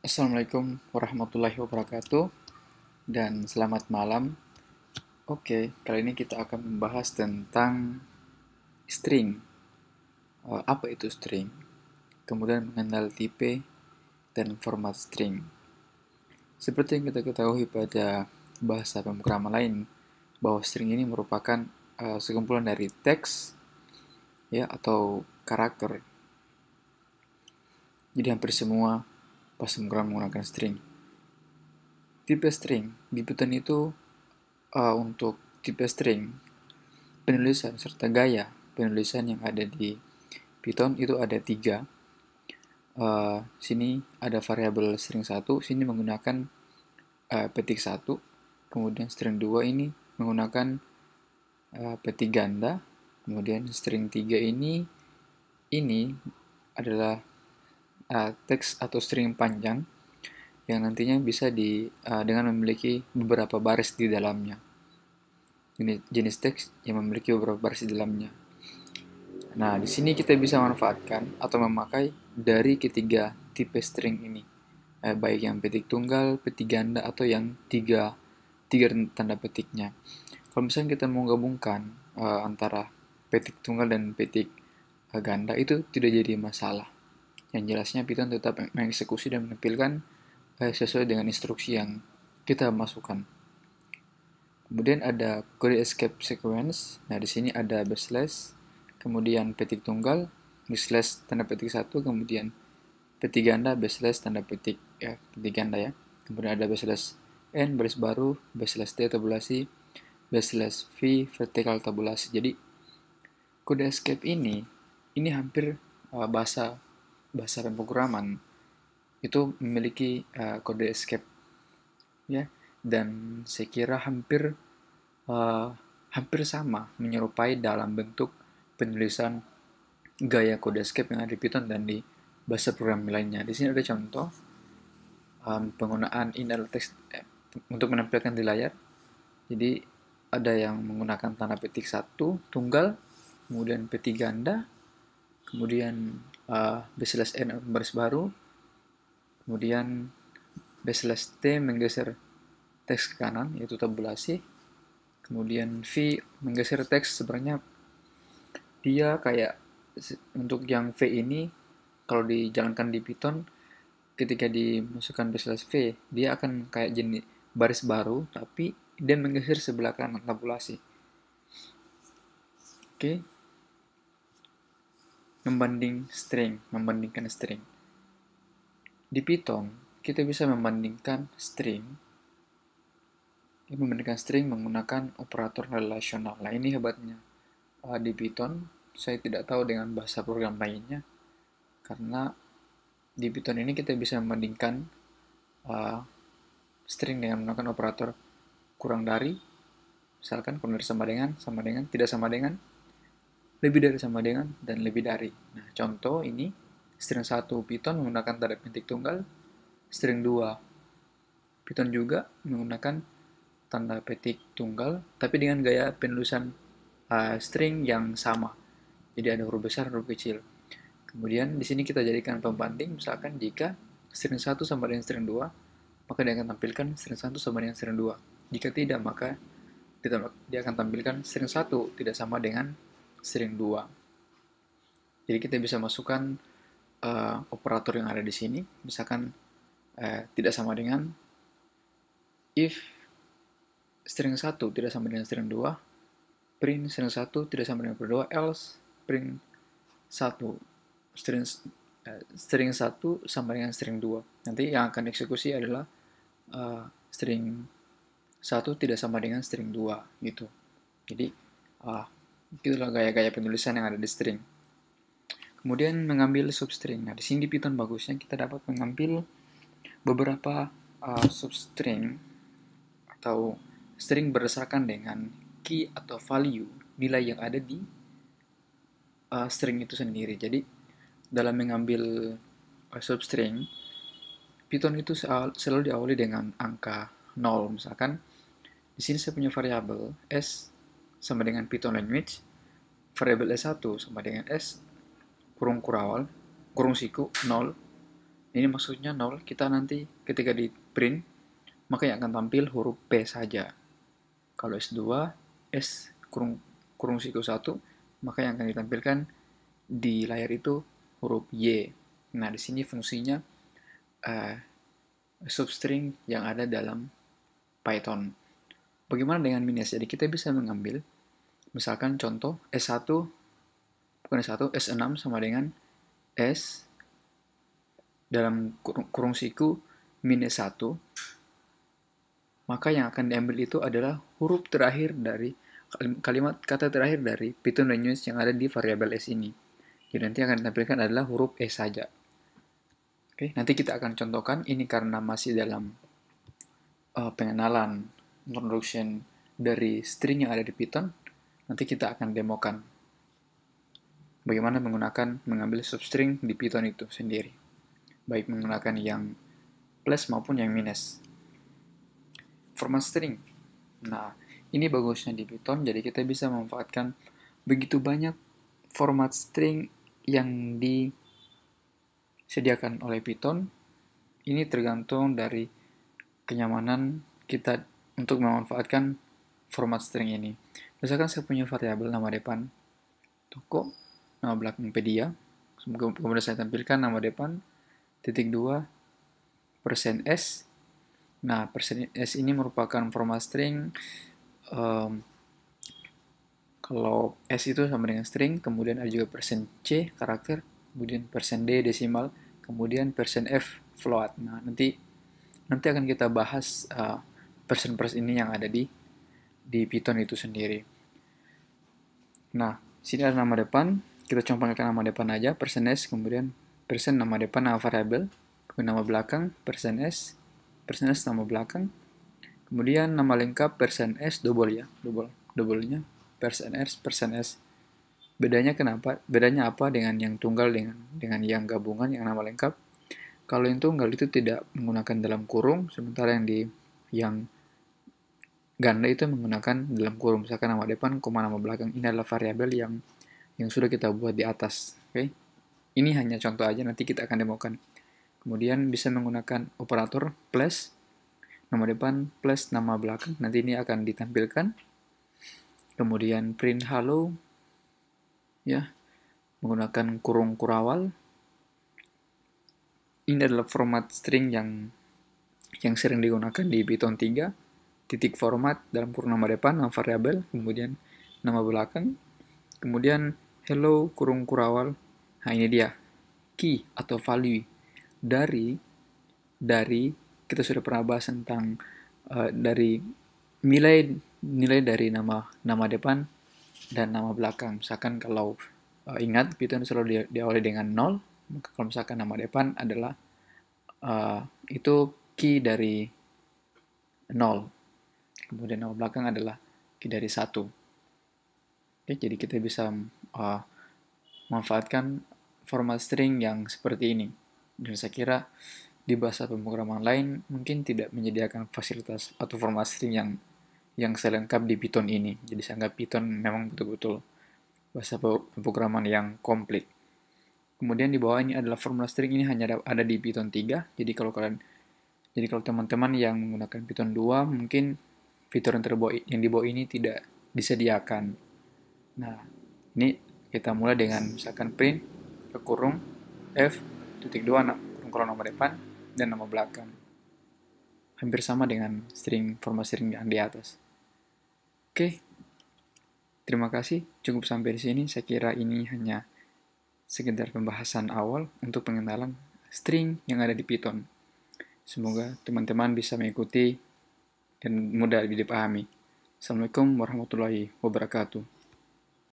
Assalamualaikum warahmatullahi wabarakatuh dan selamat malam. Oke, kali ini kita akan membahas tentang string. Apa itu string? Kemudian mengenal tipe dan format string. Seperti yang kita ketahui pada bahasa pemrograman lain, bahwa string ini merupakan sekumpulan dari teks ya atau karakter. Jadi hampir semua bahasa pemrograman menggunakan string. Tipe string di Python itu untuk tipe string, penulisan serta gaya penulisan yang ada di Python itu ada tiga. Sini ada variabel string 1, sini menggunakan petik 1, kemudian string 2 ini menggunakan petik ganda, kemudian string 3 ini adalah teks atau string panjang yang nantinya bisa dengan memiliki beberapa baris di dalamnya. Ini jenis teks yang memiliki beberapa baris di dalamnya. Nah, di sini kita bisa manfaatkan atau memakai dari ketiga tipe string ini, baik yang petik tunggal, petik ganda, atau yang tiga tanda petiknya. Kalau misalnya kita mau gabungkan antara petik tunggal dan petik ganda, itu tidak jadi masalah. Yang jelasnya Python tetap mengeksekusi dan menampilkan sesuai dengan instruksi yang kita masukkan. Kemudian ada kode escape sequence. Nah, di sini ada backslash, kemudian petik tunggal, backslash tanda petik 1, kemudian petik ganda, backslash tanda petik petik ganda ya. Kemudian ada backslash n baris baru, backslash t tabulasi, backslash v vertikal tabulasi. Jadi kode escape ini hampir bahasa pemrograman itu memiliki kode escape ya, dan saya kira hampir sama, menyerupai dalam bentuk penulisan gaya kode escape yang ada di Python dan di bahasa programming lainnya. Di sini ada contoh penggunaan inner text untuk menampilkan di layar. Jadi ada yang menggunakan tanda petik 1 tunggal, kemudian petik ganda, kemudian backslash n baris baru, kemudian backslash t menggeser teks ke kanan, yaitu tabulasi, kemudian v menggeser teks. Sebenarnya dia kayak, untuk yang v ini kalau dijalankan di Python, ketika dimasukkan backslash v, dia akan kayak jenis baris baru, tapi dia menggeser sebelah kanan tabulasi. Oke. Membandingkan string. Di Python, kita bisa membandingkan string menggunakan operator relasional. Nah, ini hebatnya di Python. Saya tidak tahu dengan bahasa program lainnya, karena di Python ini kita bisa membandingkan string dengan menggunakan operator kurang dari, misalkan kurang dari sama dengan, tidak sama dengan, lebih dari sama dengan, dan lebih dari. Nah, contoh ini, string 1 Python menggunakan tanda petik tunggal, string 2 Python juga menggunakan tanda petik tunggal, tapi dengan gaya penulisan string yang sama. Jadi ada huruf besar, huruf kecil. Kemudian di sini kita jadikan pembanding, misalkan jika string 1 sama dengan string 2, maka dia akan tampilkan string 1 sama dengan string 2. Jika tidak, maka dia akan tampilkan string 1 tidak sama dengan string 2. Jadi kita bisa masukkan operator yang ada di sini, misalkan tidak sama dengan if string 1 tidak sama dengan string 2, print string 1 tidak sama dengan string 2, else print 1 string 1 sama dengan string 2. Nanti yang akan dieksekusi adalah string 1 tidak sama dengan string 2 gitu. Jadi itulah gaya-gaya penulisan yang ada di string. Kemudian mengambil substring. Nah, di sini di Python bagusnya kita dapat mengambil beberapa substring atau string berdasarkan dengan key atau value nilai yang ada di string itu sendiri. Jadi dalam mengambil substring, Python itu selalu diawali dengan angka 0. Misalkan di sini saya punya variabel s sama dengan Python language, variabel s1 sama dengan s kurung kurawal kurung siku 0, Ini maksudnya 0, kita nanti ketika di print, maka yang akan tampil huruf P saja. Kalau S2, S kurung, kurung siku 1, maka yang akan ditampilkan di layar itu huruf Y. Nah, di sini fungsinya substring yang ada dalam Python. Bagaimana dengan minus? Jadi kita bisa mengambil, misalkan contoh S1, bukan S1, S6 sama dengan S dalam kurung siku minus 1, maka yang akan diambil itu adalah huruf terakhir dari kalimat kata terakhir dari Python range yang ada di variabel S ini. Jadi nanti akan ditampilkan adalah huruf S saja. Oke, nanti kita akan contohkan ini karena masih dalam pengenalan introduction dari string yang ada di Python. Nanti kita akan demokan bagaimana mengambil substring di Python itu sendiri, baik menggunakan yang plus maupun yang minus. Format string. Nah, ini bagusnya di Python, jadi kita bisa memanfaatkan begitu banyak format string yang disediakan oleh Python. Ini tergantung dari kenyamanan kita untuk memanfaatkan format string ini. Misalkan saya punya variabel nama depan toko, nama belakang pedia, kemudian saya tampilkan nama depan, -2, %s. Nah, %s ini merupakan format string. Kalau S itu sama dengan string, kemudian ada juga %c karakter, kemudian %d desimal, kemudian %f float. Nah, nanti akan kita bahas persen ini yang ada di Python itu sendiri. Nah, sini ada nama depan, kita contohkan nama depan aja, %s, kemudian nama depan nama variabel, kemudian nama belakang %s nama belakang, kemudian nama lengkap %s double ya, double-nya %s. Bedanya apa dengan yang tunggal dengan yang gabungan yang nama lengkap? Kalau yang tunggal itu tidak menggunakan dalam kurung, sementara yang ganda itu menggunakan dalam kurung. Misalkan nama depan, nama belakang. Ini adalah variabel yang sudah kita buat di atas. Oke? Ini hanya contoh aja, nanti kita akan demokan. Kemudian bisa menggunakan operator plus, nama depan plus nama belakang. Nanti ini akan ditampilkan. Kemudian print hello, ya, menggunakan kurung kurawal. Ini adalah format string yang sering digunakan di Python 3. Titik format dalam kurung nama depan, nama variabel, kemudian nama belakang, kemudian hello kurung kurawal. Nah, ini dia key atau value dari kita sudah pernah bahas tentang dari nilai dari nama depan dan nama belakang. Misalkan kalau ingat Python selalu diawali dengan 0, maka kalau misalkan nama depan adalah itu key dari 0, kemudian nama belakang adalah key dari 1. Oke, jadi kita bisa memanfaatkan format string yang seperti ini. Dan saya kira di bahasa pemrograman lain mungkin tidak menyediakan fasilitas atau format string yang selengkap di Python ini. Jadi saya anggap Python memang betul-betul bahasa pemrograman yang komplit. Kemudian di bawah ini adalah format string, ini hanya ada di Python 3. Jadi kalau teman-teman yang menggunakan Python 2 mungkin fitur yang di bawah ini tidak disediakan. Nah, ini kita mulai dengan misalkan print ke kurung f.2 kurung nama depan dan nama belakang. Hampir sama dengan format string yang di atas. Oke. Terima kasih, cukup sampai di sini. Saya kira ini hanya sekedar pembahasan awal untuk pengenalan string yang ada di Python. Semoga teman-teman bisa mengikuti dan mudah dipahami. Assalamualaikum warahmatullahi wabarakatuh.